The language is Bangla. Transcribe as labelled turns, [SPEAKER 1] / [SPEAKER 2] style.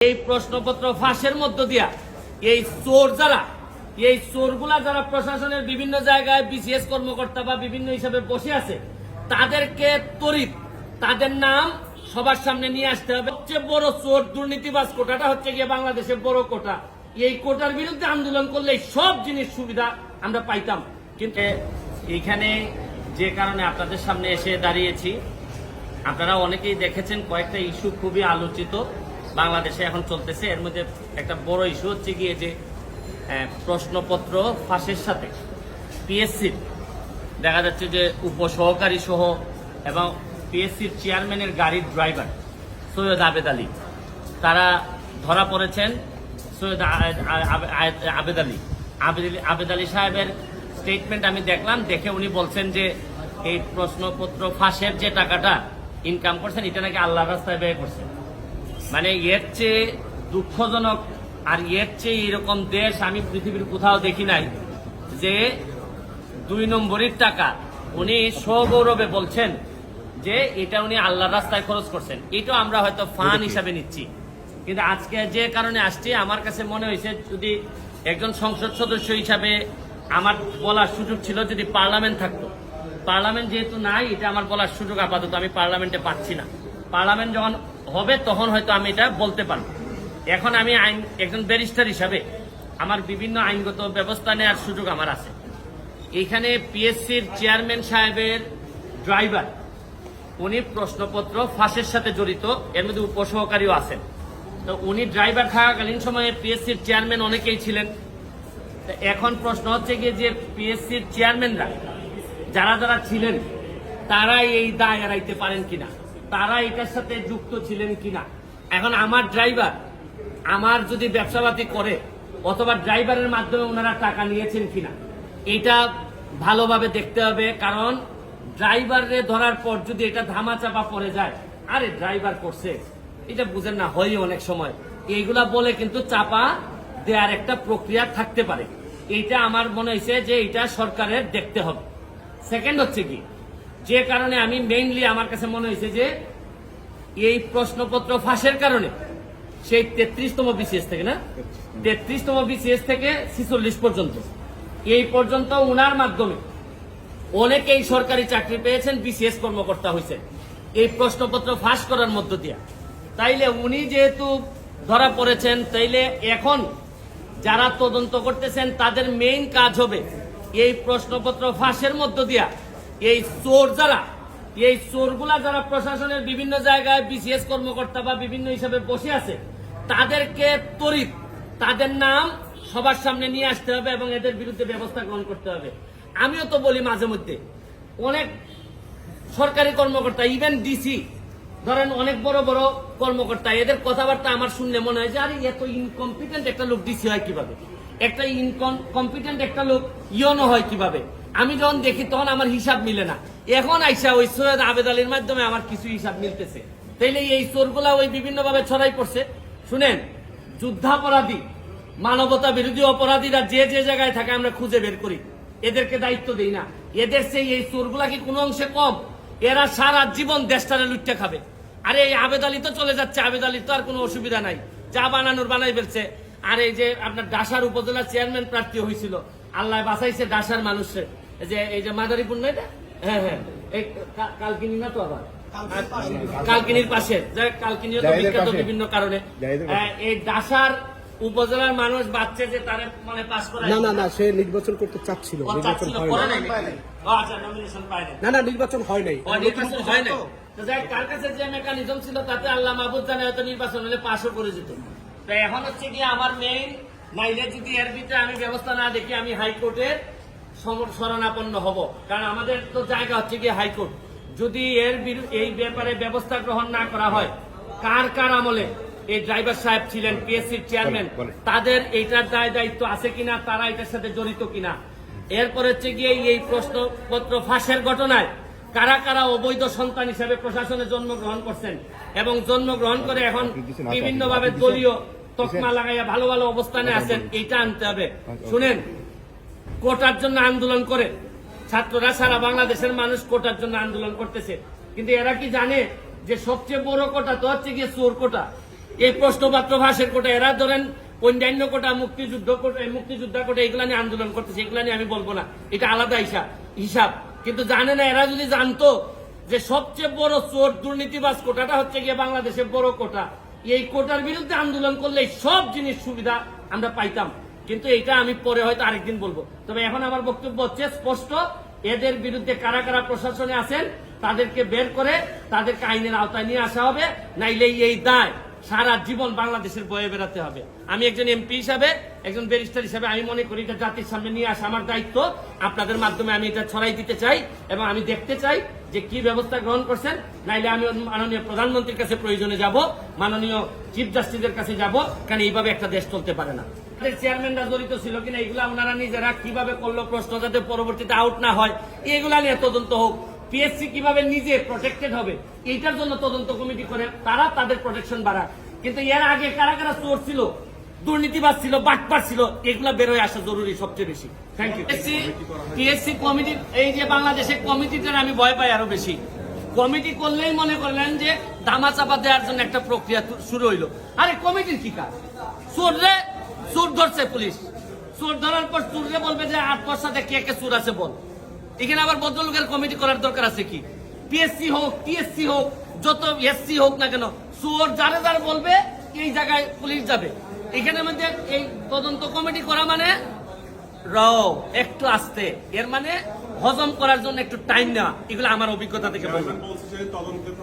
[SPEAKER 1] এই প্রশ্নপত্র ফাঁসের মধ্য দিয়া এই চোরগুলা যারা প্রশাসনের বিভিন্ন জায়গায় বিসিএস কর্মকর্তা বা বিভিন্ন হিসাবে বসে আছে তাদেরকে তড়িৎ তাদের নাম সবার সামনে নিয়ে আসতে হবে। সবচেয়ে বড় চোর দুর্নীতিবাজ কোটাটা হচ্ছে গিয়ে বাংলাদেশের বড় কোটা। এই কোটার বিরুদ্ধে আন্দোলন করলে সব জিনিস সুবিধা আমরা পাইতাম। কিন্তু এইখানে যে কারণে আপনাদের সামনে এসে দাঁড়িয়েছি, আপনারা অনেকেই দেখেছেন কয়েকটা ইস্যু খুবই আলোচিত বাংলাদেশে এখন চলতেছে। এর মধ্যে একটা বড় ইস্যু হচ্ছে গিয়ে যে প্রশ্নপত্র ফাঁসের সাথে পিএসসির দেখা যাচ্ছে যে উপসহকারী সহ এবং পিএসসির চেয়ারম্যানের গাড়ির ড্রাইভার সৈয়দ আবেদ আলী, তারা ধরা পড়েছেন। সৈয়দ আবেদ আলী সাহেবের স্টেটমেন্ট আমি দেখলাম, দেখে উনি বলছেন যে এই প্রশ্নপত্র ফাঁসের যে টাকাটা ইনকাম করছেন এটা নাকি আল্লাহর রাস্তায় ব্যয় করছেন। মানে এর চেয়ে দুঃখজনক আর এর চেয়ে এরকম দেশ আমি পৃথিবীর কোথাও দেখি নাই যে 2 নম্বরের টাকা উনি সগৌরবে বলছেন যে এটা উনি আল্লাহর রাস্তায় খরচ করছেন। এটা আমরা হয়তো ফান হিসাবে নিচ্ছি, কিন্তু আজকে যে কারণে আসছি আমার কাছে মনে হয়েছে যদি একজন সংসদ সদস্য হিসাবে আমার বলার সুযোগ ছিল, যদি পার্লামেন্ট থাকতো। পার্লামেন্ট যেহেতু নাই, এটা আমার বলার সুযোগ আপাতত আমি পার্লামেন্টে পাচ্ছি না। পার্লামেন্ট যখন হবে তখন হয়তো আমি এটা বলতে পারবো। এখন আমি একজন ব্যারিস্টার হিসাবে আমার বিভিন্ন আইনগত ব্যবস্থা নেওয়ার সুযোগ আমার আছে। এখানে পিএসসির চেয়ারম্যান সাহেবের ড্রাইভার উনি প্রশ্নপত্র ফাঁসের সাথে জড়িত, এর মধ্যে উপসহকারীও আছেন। তো উনি ড্রাইভার থাকাকালীন সময়ে পিএসসির চেয়ারম্যান অনেকেই ছিলেন। এখন প্রশ্ন হচ্ছে গিয়ে যে পিএসসির চেয়ারম্যানরা যারা যারা ছিলেন তারা এই দায় এড়াইতে পারেন কিনা, তারা এটার সাথে যুক্ত ছিলেন কিনা। এখন আমার ড্রাইভার আমার যদি ব্যবসাপাতি করে অথবা ড্রাইভারের মাধ্যমে ওনারা টাকা নিয়েছেন কিনা এটা ভালোভাবে দেখতে হবে। কারণ ড্রাইভারে ধরার পর যদি এটা ধামাচাপা পড়ে যায়, আরে ড্রাইভার করছে এটা বুঝেন না, হয় অনেক সময় এইগুলা বলে কিন্তু চাপা দেওয়ার একটা প্রক্রিয়া থাকতে পারে। এইটা আমার মনে হয়েছে যে এটা সরকারের দেখতে হবে। সেকেন্ড হচ্ছে কি, যে কারণে আমি মেইনলি আমার কাছে মনে হয়েছে যে এই প্রশ্নপত্র ফাঁসের কারণে সেই 33তম বিসিএস থেকে 33তম বিসিএস থেকে 46 পর্যন্ত এই পর্যন্ত উনার মাধ্যমে অনেকেই সরকারি চাকরি পেয়েছেন, বিসিএস কর্মকর্তা হয়েছেন এই প্রশ্নপত্র ফাঁস করার মধ্য দিয়ে। তাইলে উনি যেহেতু ধরা পড়েছেন, তাইলে এখন যারা তদন্ত করতেছেন তাদের মেইন কাজ হবে এই প্রশ্নপত্র ফাঁসের মধ্য দিয়া এই চোরগুলা যারা প্রশাসনের বিভিন্ন জায়গায় বিসিএস কর্মকর্তা বা বিভিন্ন হিসাবে বসে আছে তাদেরকে তড়িৎ তাদের নাম সবার সামনে নিয়ে আসতে হবে এবং এদের বিরুদ্ধে ব্যবস্থা গ্রহণ করতে হবে। আমিও তো বলি মাঝে মধ্যে অনেক সরকারি কর্মকর্তা, ইভেন ডিসি ধরেন অনেক বড় বড় কর্মকর্তা, এদের কথাবার্তা আমার শুনলে মনে হয় যে আরে এত ইনকম্পিটেন্ট একটা লোক ডিসি হয় কিভাবে, একটা ইনকম্পিটেন্ট একটা লোক ইয়নো হয় কিভাবে। আমি যখন দেখি তখন আমার হিসাব মিলে না। এখন আইসা ওই সৈয়দ আবেদ আলীর মাধ্যমে আমার কিছু হিসাব মিলতেছে। তাইলে এই চোরগুলা ওই বিভিন্ন ভাবে ছড়াই পড়ছে। শুনেন, যুদ্ধাপরাধী মানবতা বিরোধী অপরাধীরা যে যে জায়গায় থাকে আমরা খুঁজে বের করি, এদেরকে দায়িত্ব দেই না। এদের সেই এই চোরগুলা কি কোনো অংশে কম? এরা সারা জীবন দেশটারে লুটতে খাবে। আরে এই আবেদ আলী তো চলে যাচ্ছে, আবেদ আলীর তো আর কোনো অসুবিধা নাই, যা বানানোর বানাই ফেলছে। আর এই যে আপনার ডাসার উপজেলা চেয়ারম্যান প্রার্থী হয়েছিল, আল্লাহ বাঁচাইছে ডাসার মানুষের, এই যে মাদারীপুর না এটা, হ্যাঁ এই কালকিনি না তো আবার কালকিনির পাশে, কালকিনিও তো বিখ্যাত বিভিন্ন কারণে। এই ডাসার উপজেলার মানুষ বাচ্চা যে তার মানে পাস করা
[SPEAKER 2] না সে নির্বাচন করতে চাচ্ছিল, নির্বাচন হয় নাই। নির্বাচন হয় নাই।
[SPEAKER 1] তার কাছে যে মেকানিজম ছিল তাতে আল্লাহ মাহবুব জানে হয়তো নির্বাচন হলে পাশও করে যেত। তো এখন হচ্ছে কি আমার মেইন, নাইলে যদি এর ভিতরে আমি ব্যবস্থা না দেখি আমি হাইকোর্টের শরণাপন্ন হব। কারণ আমাদের তো জায়গা হচ্ছে কি হাইকোর্ট। যদি এই ব্যাপারে ব্যবস্থা গ্রহণ না করা হয়, কার আমলে এই ড্রাইভার সাহেব ছিলেন পিএসসির চেয়ারম্যান, তাদের এইটার দায় দায়িত্ব আছে কিনা, তারা এটার সাথে জড়িত কিনা। এরপর হচ্ছে গিয়ে এই প্রশ্নপত্র ফাঁসের ঘটনায় কারা কারা অবৈধ সন্তান হিসেবে প্রশাসনে জন্মগ্রহণ করছেন এবং জন্মগ্রহণ করে এখন বিভিন্ন ভাবে দলীয় তকমা লাগাইয়া ভালো ভালো অবস্থানে আছেন, এইটা আনতে হবে। শুনেন, কোটার জন্য আন্দোলন করে ছাত্ররা, সারা বাংলাদেশের মানুষ কোটার জন্য আন্দোলন করতেছে, কিন্তু এরা কি জানে যে সবচেয়ে বড় কোটা তো হচ্ছে গিয়ে চোর কোটা। এই প্রশ্নপত্র ফাঁসের কোটা এরা ধরেন অন্যান্য কোটা মুক্তিযোদ্ধা কোটা এগুলা নিয়ে আন্দোলন করতেছে, এগুলা নিয়ে আমি বলবো না, এটা আলাদা হিসাব। কিন্তু জানে না, এরা যদি জানতো যে সবচেয়ে বড় চোর দুর্নীতিবাজ কোটাটা হচ্ছে গিয়ে বাংলাদেশের বড় কোটা, এই কোটার বিরুদ্ধে আন্দোলন করলে সব জিনিস সুবিধা আমরা পাইতাম। কিন্তু এটা আমি পরে হয়তো আরেকদিন বলবো। তবে এখন আমার বক্তব্য হচ্ছে স্পষ্ট, এদের বিরুদ্ধে কারা কারা প্রশাসনে আছেন তাদেরকে বের করে তাদেরকে আইনের আওতায় নিয়ে আসা হবে, নাইলে এই দায় সারা জীবন বাংলাদেশের বয়ে বেড়াতে হবে। আমি একজন এমপি হিসাবে, একজন ব্যারিস্টার হিসাবে আমি মনে করি এটা জাতির সামনে নিয়ে আসা আমার দায়িত্ব। আপনাদের মাধ্যমে আমি এটা ছড়াই দিতে চাই এবং আমি দেখতে চাই যে কি ব্যবস্থা গ্রহণ করছেন। নাইলে আমি মাননীয় প্রধানমন্ত্রীর কাছে প্রয়োজনে যাব, মাননীয় চিফ জাস্টিসের কাছে যাব, কারণ এইভাবে একটা দেশ চলতে পারে না। চেয়ারম্যানরা জড়িত ছিল কিনা এগুলা ওনারা নিজেরা কিভাবে করলো, প্রশ্ন যাতে পরবর্তীতে আউট না হয় এগুলা নিয়ে তদন্ত হোক। পিএসসি কিভাবে নিজে প্রোটেক্টেড হবে এইটার জন্য তদন্ত কমিটি করে তারা তাদের প্রোটেকশন বাড়ায়। কিন্তু এর আগে কারা কারা চোর ছিল, দুর্নীতিবাজ ছিল, বাটপার ছিল, এগুলা বের হয়ে আসা জরুরি সবচেয়ে বেশি। Thank you. পিএসসি কমিটি, এই যে বাংলাদেশের কমিটিটার আমি ভয় পাই আরো বেশি। কমিটি করলেই মনে করলেন যে দামা চাপা দেওয়ার জন্য একটা প্রক্রিয়া শুরু হইলো। আরে কমিটির কি কাজ? চোর ধরছে পুলিশ, চোর ধরার পর চোররে বলবে যে 8 বছর কে কে চোর আছে বল। এখানে আবার ভদ্রলোকের কমিটি করার দরকার আছে কি? পিএসসি হোক, টিএসসি হোক, যত এসসি হোক না কেন, চোর যারা যারা বলবে এই জায়গায় পুলিশ যাবে। এখানে মধ্যে এই তদন্ত কমিটি করা মানে একটু আস্তে, এর মানে হজম করার জন্য একটু টাইম নেওয়া। এগুলো আমার অভিজ্ঞতা থেকে বলবো।